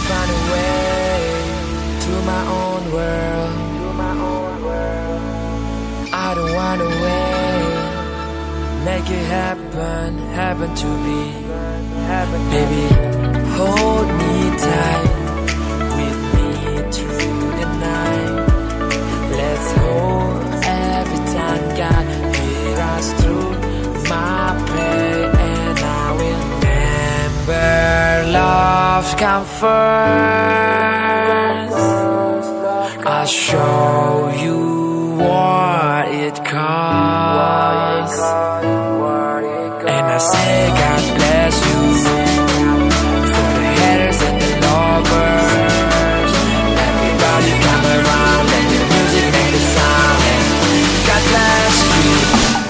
Find a way to my own world. I don't wanna wait. Make it happen to be. Baby, hold me tight, with me through the night. Let's hold every time God hear us through my pain, and I will remember love's come first. I'll show you what it costs, and I say God bless you for the haters and the lovers. Everybody come around, let the music make the sound, and God bless you,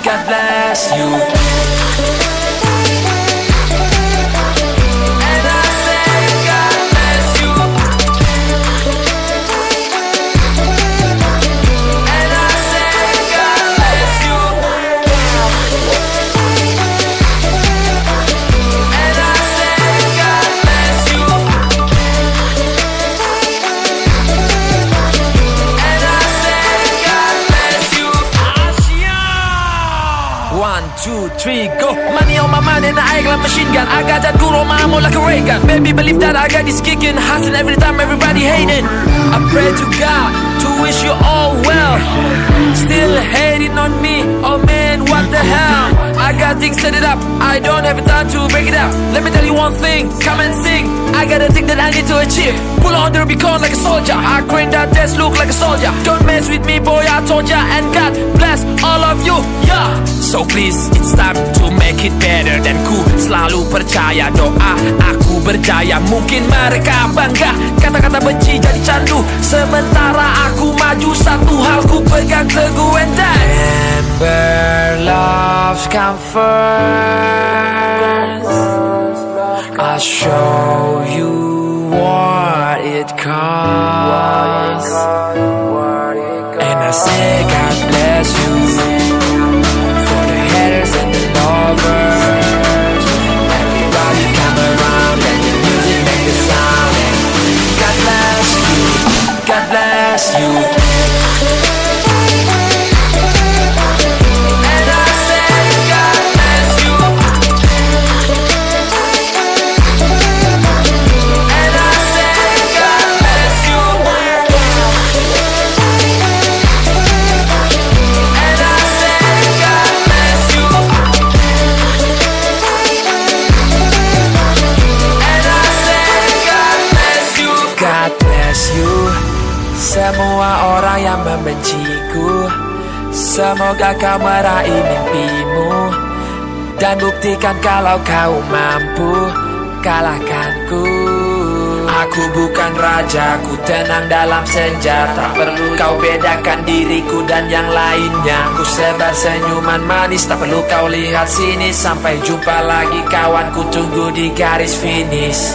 God bless you. One, two, three, go. Money on my mind and I act like machine gun. I got that good on my arm like a ray gun. Baby, believe that I got this kicking, hustling every time, everybody hating. I pray to God to wish you all well. Still hating on me, oh man, what the hell? I got things set it up, I don't have time to break it up. Let me tell you one thing, come and sing. I got a thing that I need to achieve. Pull on the Rubicon like a soldier. I crank that desk, look like a soldier. Don't mess with me, boy, I told ya. And God bless all of you, yeah. So please, it's time to make it better. Dan ku selalu percaya doa aku berjaya. Mungkin mereka bangga, kata-kata benci jadi candu. Sementara aku maju, satu hal ku pegang teguh, and that's remember love's come first. I'll show you what it costs, and I say God bless you for the haters and the lovers. Everybody come around, let the music make the sound, and God bless you, God bless you. Semua orang yang membenciku, semoga kau meraih mimpimu dan buktikan kalau kau mampu kalahkanku. Aku bukan raja, ku tenang dalam senja. Tak perlu kau bedakan diriku dan yang lainnya. Ku sebar senyuman manis, tak perlu kau lihat sini. Sampai jumpa lagi kawan, ku tunggu di garis finish.